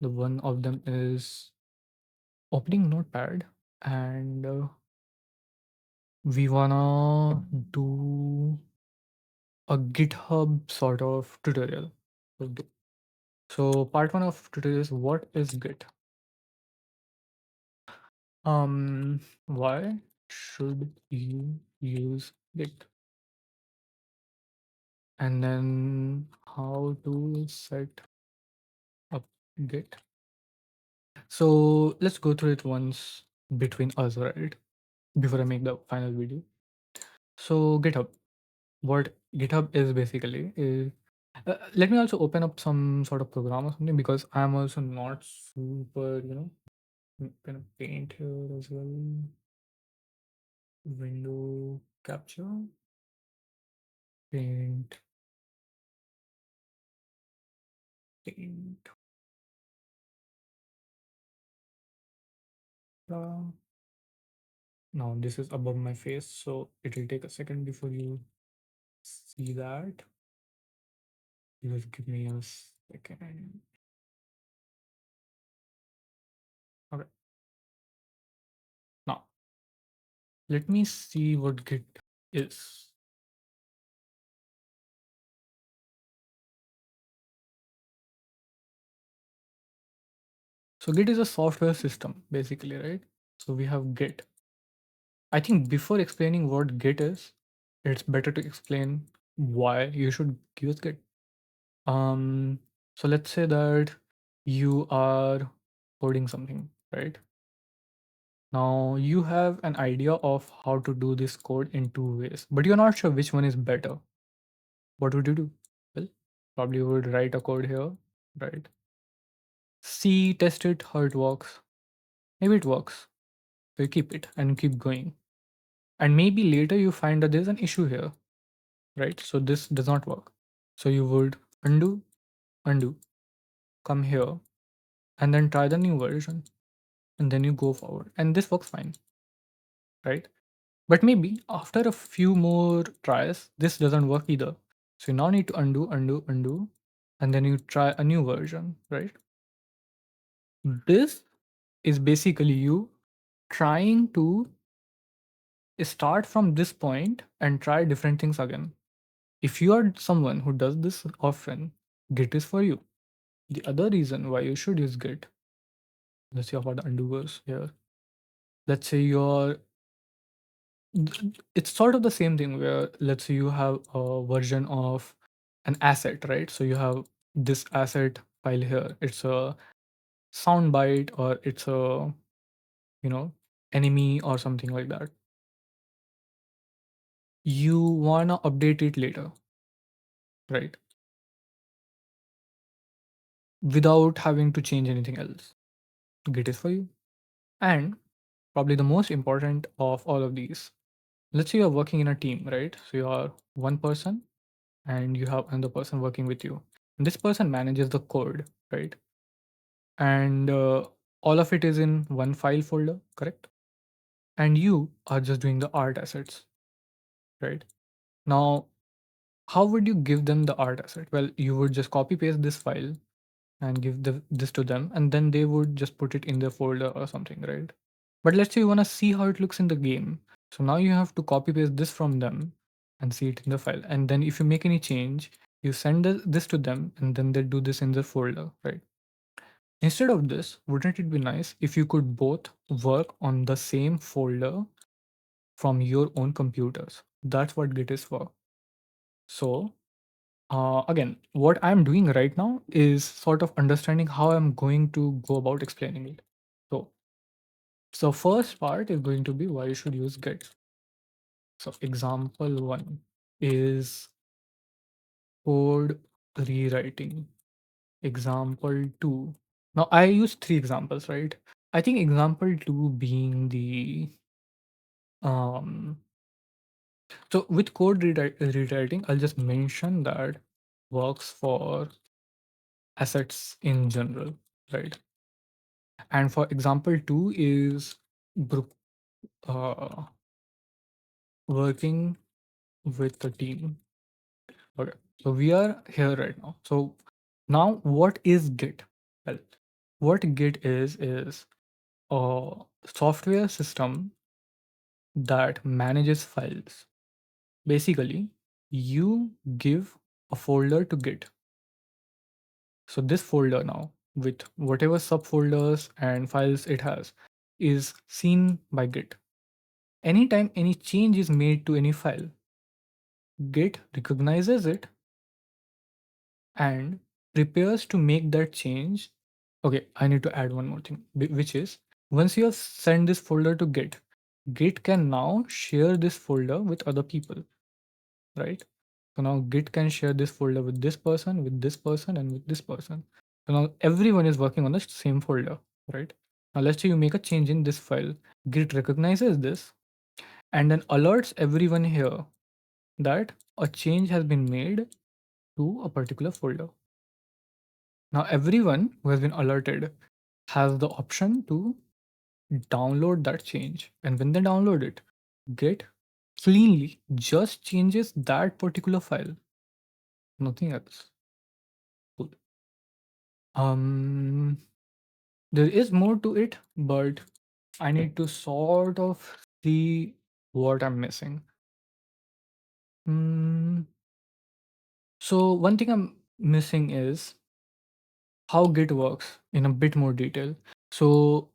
The one of them is opening Notepad, and we wanna do a GitHub sort of tutorial. So part one of tutorial is what is Git? Why should you use Git? And then how to set up Git. So let's go through it once between us, right? Before I make the final video. So GitHub. What GitHub is basically is let me also open up some sort of program or something because I'm also not super, gonna paint here as well. Window capture, paint, paint. Now this is above my face, so it will take a second before you see that. Just give me a second. Okay. Now let me see what Git is. So Git is a software system, basically, right? So we have Git. I think before explaining what Git is, it's better to explain why you should use Git. Um, so let's say that you are coding something, right? Now you have an idea of how to do this code in two ways, but you're not sure which one is better. What would you do? Well, probably you would write a code here, right? See, test it, how it works. Maybe it works. So you keep it and keep going. And maybe later you find that there's an issue here, right? So this does not work. So you would undo, come here, and then try the new version. And then you go forward. And this works fine. right? But maybe after a few more tries, this doesn't work either. So you now need to undo, undo, undo, and then you try a new version, right? This is basically you trying to start from this point and try different things again. If you are someone who does this often, Git is for you. The other reason why you should use Git, let's say about the undoers here. Let's say it's sort of the same thing where let's say you have a version of an asset, right? So you have this asset file here. It's a soundbite or it's a, you know, enemy or something like that. You wanna update it later, right? Without having to change anything else. Git is for you. And probably the most important of all of these, let's say you're working in a team, right? So you are one person and you have another person working with you. And this person manages the code, right? And all of it is in one file folder, correct? And you are just doing the art assets, right? Now, how would you give them the art asset? Well, you would just copy paste this file and give this to them, and then they would just put it in their folder or something, right? But let's say you want to see how it looks in the game. So now you have to copy paste this from them and see it in the file. And then if you make any change, you send this to them and then they do this in their folder, right? Instead of this, wouldn't it be nice if you could both work on the same folder from your own computers? That's what Git is for. So, again, what I'm doing right now is sort of understanding how I'm going to go about explaining it. So first part is going to be why you should use Git. So example one is code rewriting. Example two. Now I use three examples, right? I think example two being the um so with code rewriting, I'll just mention that works for assets in general, right? And for example two is group uh working with the team. Okay. So we are here right now. So now what is Git? Well, what Git is a software system that manages files. Basically, you give a folder to Git. So this folder now, with whatever subfolders and files it has, is seen by Git. Anytime any change is made to any file, Git recognizes it and prepares to make that change. Okay, I need to add one more thing, which is once you have sent this folder to Git, Git can now share this folder with other people, right? So now Git can share this folder with this person, with this person, and with this person. So now everyone is working on the same folder, right? Now let's say you make a change in this file. Git recognizes this and then alerts everyone here that a change has been made to a particular folder. Now everyone who has been alerted has the option to download that change. And when they download it, Git cleanly just changes that particular file, nothing else. Cool. Um, there is more to it, but I need to sort of see what I'm missing. Mm, so one thing I'm missing is how Git works in a bit more detail. So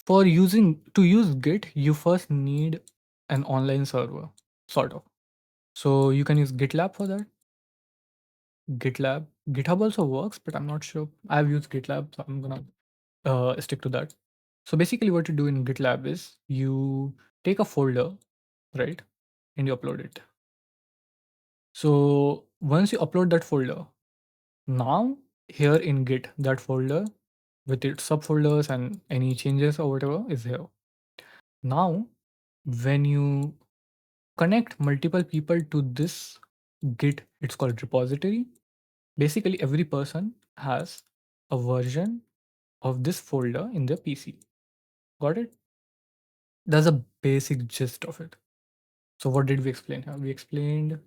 for using to use Git, you first need an online server, sort of. So you can use GitLab for that. GitLab, GitHub also works, but I'm not sure. I've used GitLab, so I'm gonna stick to that. So basically, what you do in GitLab is you take a folder, right, and you upload it. So once you upload that folder, now here in Git, that folder with its subfolders and any changes or whatever is here. Now, when you connect multiple people to this Git, it's called repository. Basically, every person has a version of this folder in their PC. Got it? That's a basic gist of it. So what did we explain here? We explained.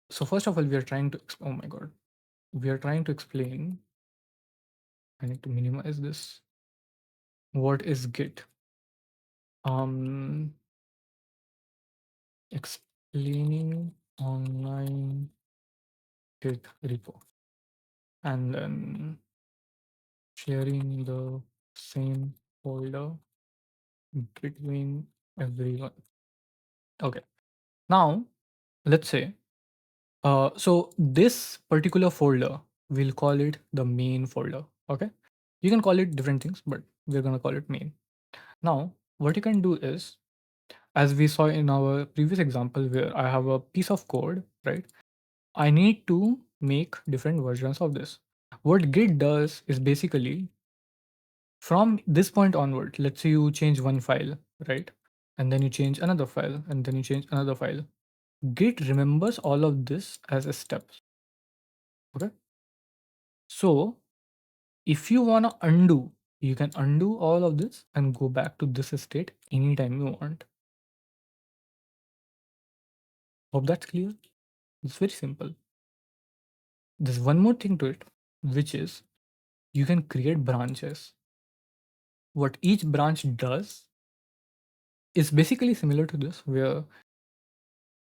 So first of all, we are trying to. Oh my god, we are trying to explain. I need to minimize this. What is Git? Um, explaining online Git repo, and then sharing the same folder between everyone. Okay. Now let's say, so this particular folder, we'll call it the main folder. Okay. You can call it different things, but we're gonna call it main. Now, what you can do is, as we saw in our previous example where I have a piece of code, right? I need to make different versions of this. What Git does is basically from this point onward, let's say you change one file, right? And then you change another file, and then you change another file. Git remembers all of this as a step. Okay. So if you want to undo, you can undo all of this and go back to this state anytime you want. Hope that's clear. It's very simple. There's one more thing to it, which is you can create branches. What each branch does is basically similar to this, where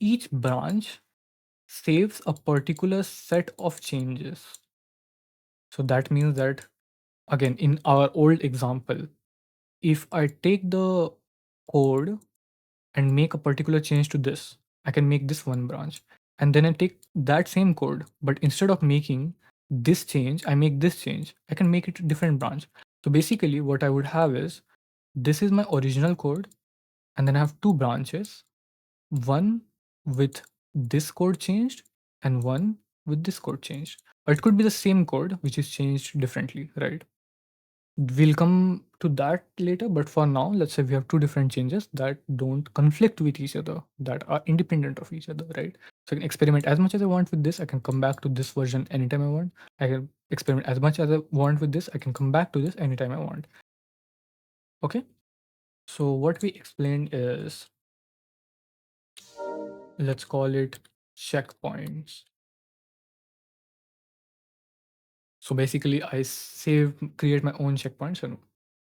each branch saves a particular set of changes. So that means that, again, in our old example, if I take the code and make a particular change to this, I can make this one branch. And then I take that same code, but instead of making this change, I make this change. I can make it a different branch. So basically, what I would have is this is my original code, and then I have two branches, one with this code changed and one with this code changed. Or it could be the same code which is changed differently, right? We'll come to that later, but for now, let's say we have two different changes that don't conflict with each other, that are independent of each other, right? So I can experiment as much as I want with this. I can come back to this version anytime I want. I can experiment as much as I want with this. I can come back to this anytime I want. Okay. So what we explained is, let's call it checkpoints. So basically, I create my own checkpoints. And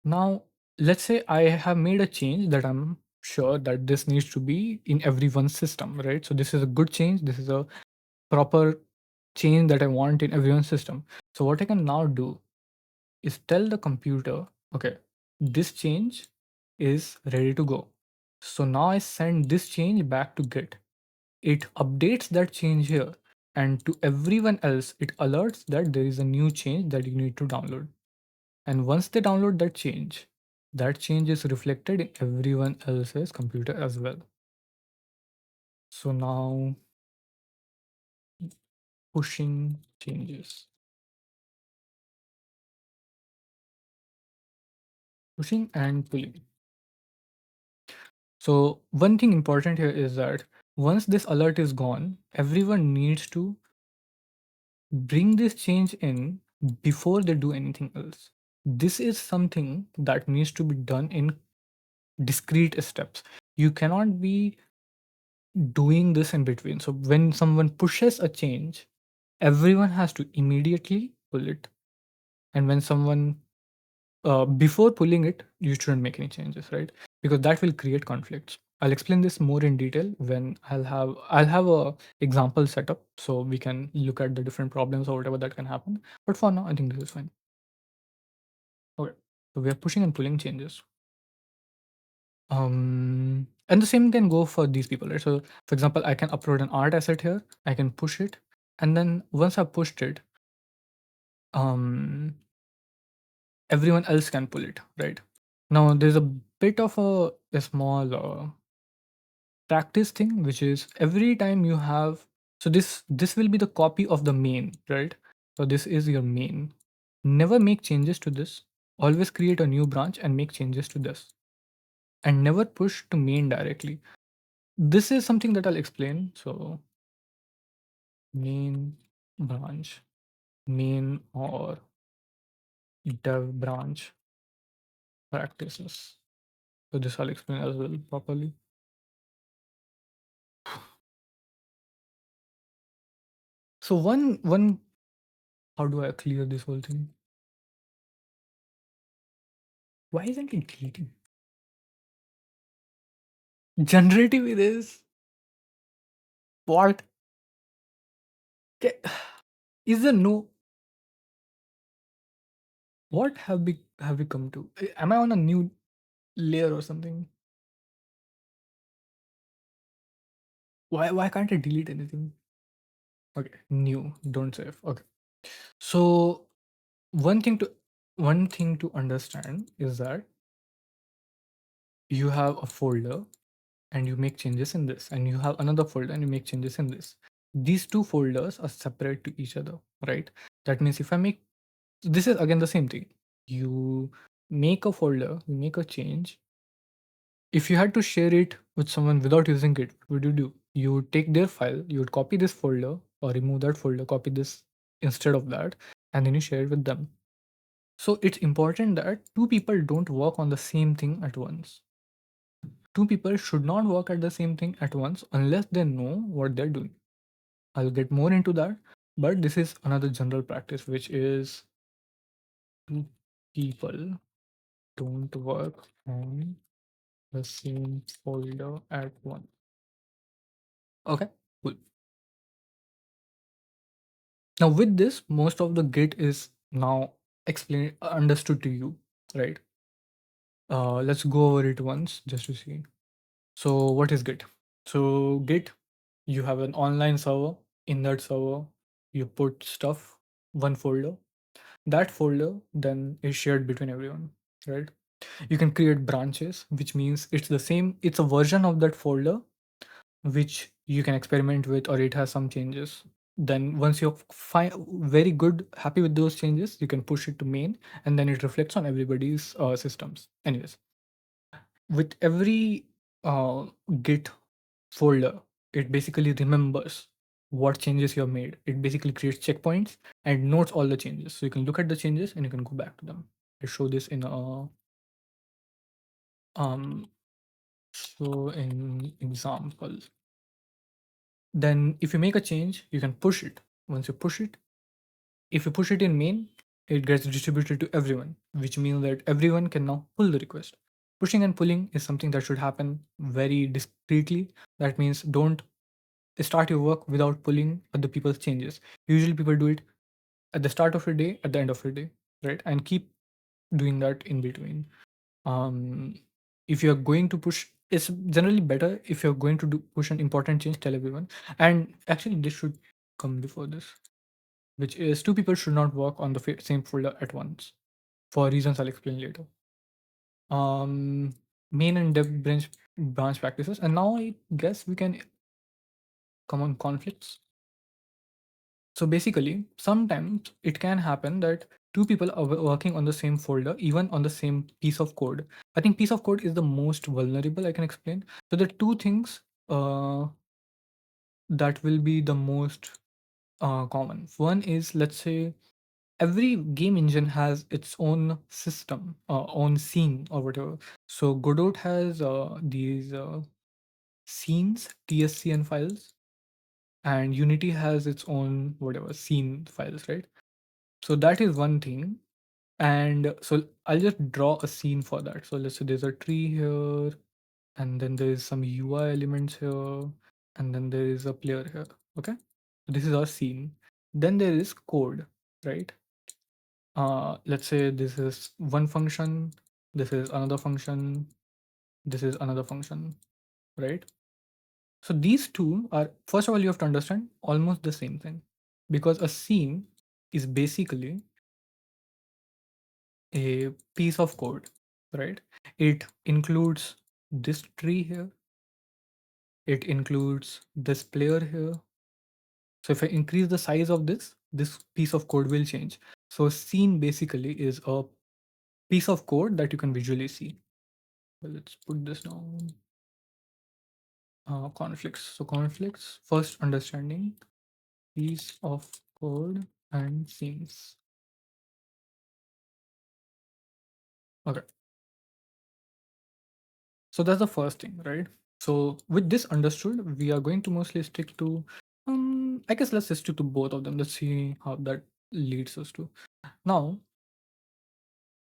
now, let's say I have made a change that I'm sure that this needs to be in everyone's system, right? So this is a good change. This is a proper change that I want in everyone's system. So what I can now do is tell the computer, okay, this change is ready to go. So now I send this change back to Git. It updates that change here, and to everyone else it alerts that there is a new change that you need to download. And once they download that change is reflected in everyone else's computer as well. So now, pushing changes, pushing and pulling. So one thing important here is that once this alert is gone, everyone needs to bring this change in before they do anything else. This is something that needs to be done in discrete steps. You cannot be doing this in between. So when someone pushes a change, everyone has to immediately pull it. And when someone before pulling it, you shouldn't make any changes, right? Because that will create conflicts. I'll explain this more in detail when I'll have a example set up so we can look at the different problems or whatever that can happen. But for now, I think this is fine. Okay. So we are pushing and pulling changes. And the same can go for these people, right? So for example, I can upload an art asset here, I can push it, and then once I've pushed it, um everyone else can pull it, right? Now there's a bit of a small practice thing, which is every time you have, so this will be the copy of the main, right? So this is your main. Never make changes to this. Always create a new branch and make changes to this, and never push to main directly. This is something that I'll explain. So main branch, main or dev branch practices. So this I'll explain as well properly. So one how do I clear this whole thing? Why isn't it deleting? Generative it is. What? Is there no what have we come to? Am I on a new layer or something? Why can't I delete anything? Okay, new, don't save. Okay. So one thing to one thing to understand is that you have a folder and you make changes in this, and you have another folder and you make changes in this. These two folders are separate to each other, right? That means if I make this is again the same thing. You make a folder, you make a change. If you had to share it with someone without using it, what would you do? You would take their file, you would copy this folder or remove that folder, copy this instead of that, and then you share it with them. So it's important that two people don't work on the same thing at once. Two people should not work at the same thing at once unless they know what they're doing. I'll get more into that, but this is another general practice, which is two people don't work on the same folder at once. Okay, cool. Now with this, most of the Git is now explained, understood to you, right? Let's go over it once just to see. So what is Git? So Git, you have an online server. In that server, you put stuff, one folder. That folder then is shared between everyone, right? You can create branches, which means it's the same, it's a version of that folder which you can experiment with, or it has some changes. Then once you're very good, happy with those changes, you can push it to main, and then it reflects on everybody's systems. Anyways, with every uh, Git folder, it basically remembers what changes you have made. It basically creates checkpoints and notes all the changes. So you can look at the changes and you can go back to them. I show this in a so in example. Then if you make a change, you can push it. Once you push it, if you push it in main, it gets distributed to everyone, which means that everyone can now pull the request. Pushing and pulling is something that should happen very discreetly. That means don't start your work without pulling other people's changes. Usually people do it at the start of your day, at the end of your day, right? And keep doing that in between. Um, if you're going to push, it's generally better if you're going to push an important change, tell everyone. And actually, this should come before this, which is two people should not work on the same folder at once for reasons I'll explain later. Um, main and dev branch practices, and now I guess we can come on conflicts. So basically, sometimes it can happen that two people are working on the same folder, even on the same piece of code. I think piece of code is the most vulnerable I can explain. So the two things that will be the most common. One is, let's say, every game engine has its own system, own scene or whatever. So Godot has these scenes, TSCN files, and Unity has its own whatever scene files, right? So that is one thing. And so I'll just draw a scene for that. So let's say there's a tree here, and then there is some UI elements here, and then there is a player here. Okay. This is our scene. Then there is code, right? Let's say this is one function, this is another function, this is another function, right? So these two are, first of all, you have to understand almost the same thing, because a scene is basically a piece of code, right? It includes this tree here, it includes this player here. So if I increase the size of this piece of code will change. So scene basically is a piece of code that you can visually see. Well, let's put this down. Conflicts. So conflicts, first understanding, piece of code and scenes. Okay. So that's the first thing, right? So with this understood, we are going to mostly stick to, I guess let's just stick to both of them. Let's see how that leads us to. Now,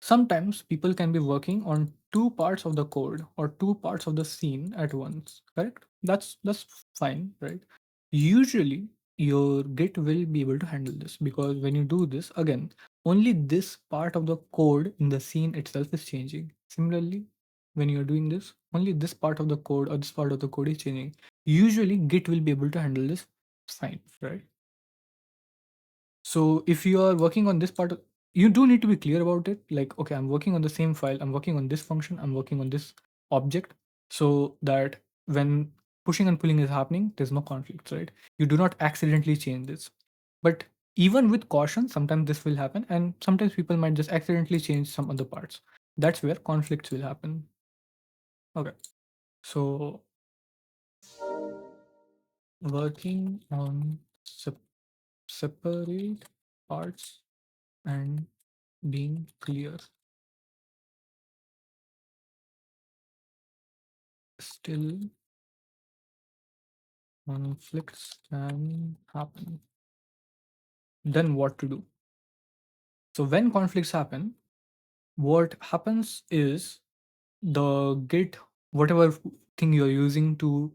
sometimes people can be working on two parts of the code or two parts of the scene at once, correct? That's fine, right? Usually your Git will be able to handle this, because when you do this again, only this part of the code in the scene itself is changing. Similarly, when you're doing this, only this part of the code or this part of the code is changing. Usually Git will be able to handle this fine, right? So if you are working on this part, you do need to be clear about it. Like, okay, I'm working on the same file, I'm working on this function, I'm working on this object, so that when pushing and pulling is happening, there's no conflicts, right? You do not accidentally change this. But even with caution, sometimes this will happen, and sometimes people might just accidentally change some other parts. That's where conflicts will happen. Okay. So working on separate parts and being clear, still conflicts can happen. Then what to do? So when conflicts happen, what happens is the Git, whatever thing you're using to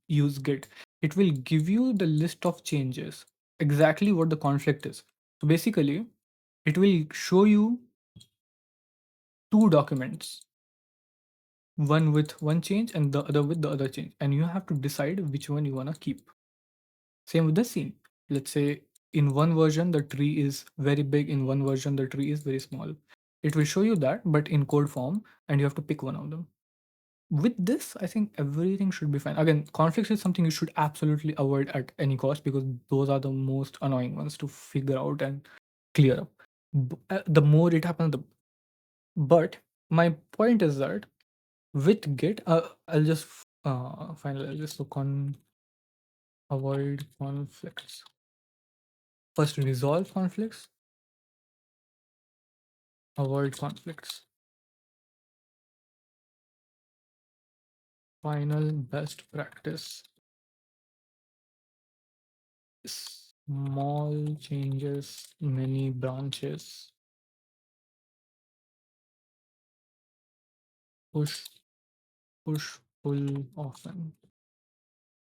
use Git, it will give you the list of changes, exactly what the conflict is. So basically, it will show you two documents, one with one change and the other with the other change, and you have to decide which one you want to keep. Same with the scene. Let's say in one version the tree is very big, in one version the tree is very small. It will show you that, but in code form, and you have to pick one of them. With this, I think everything should be fine. Again, conflicts is something you should absolutely avoid at any cost, because those are the most annoying ones to figure out and clear up. The more it happens, the but my point is that with Git, I'll just finalize this. So avoid conflicts. First, resolve conflicts. Avoid conflicts. Final best practice. Small changes, many branches. Push, push, pull often.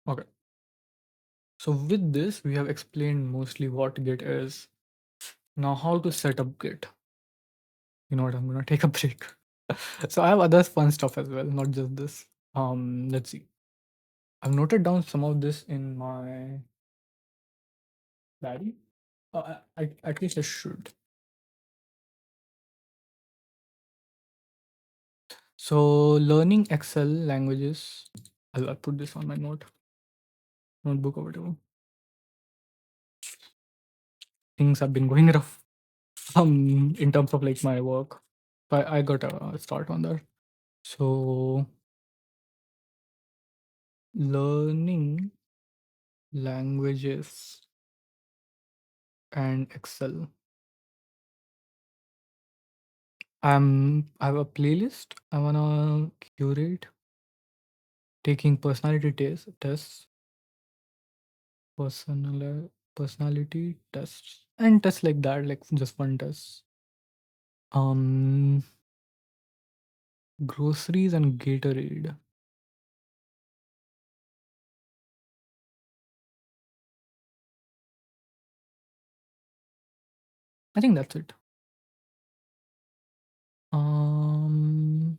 Okay. So with this, we have explained mostly what Git is. Now, how to set up Git. You know what? I'm gonna take a break. So I have other fun stuff as well, not just this. Let's see. I've noted down some of this in my diary. At least I should. So learning Excel languages. I'll put this on my notebook or whatever. Things have been going rough. In terms of like my work. I got a start on that. So learning languages and Excel. I have a playlist I wanna curate. Taking personality tests, personality tests, and tests like that, like just fun tests. Um, groceries and Gatorade. I think that's it. Um,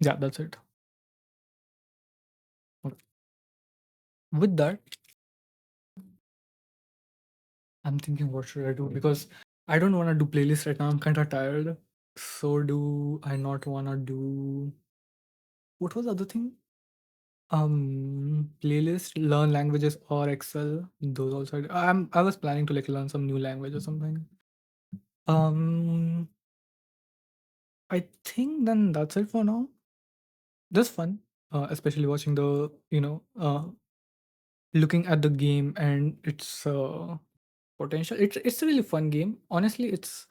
yeah, that's it. Okay. With that, I'm thinking what should I do, because I don't want to do playlist right now. I'm kind of tired. So do I not want to do what was the other thing? Playlist, learn languages or Excel. Those also. I was planning to like learn some new language or something. Um, I think then that's it for now. That's fun, especially watching the looking at the game and its potential. It's a really fun game. Honestly, it's,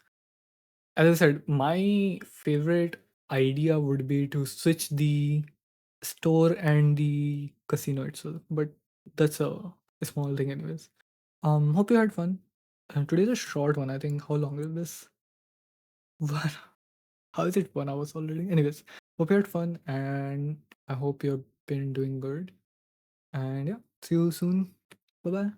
as I said, my favorite idea would be to switch the store and the casino itself, but that's a small thing anyways. Hope you had fun. Today's a short one, I think. How long is this? One. How is it 1 hours already? Anyways, hope you had fun and I hope you've been doing good. And yeah, see you soon. Bye bye.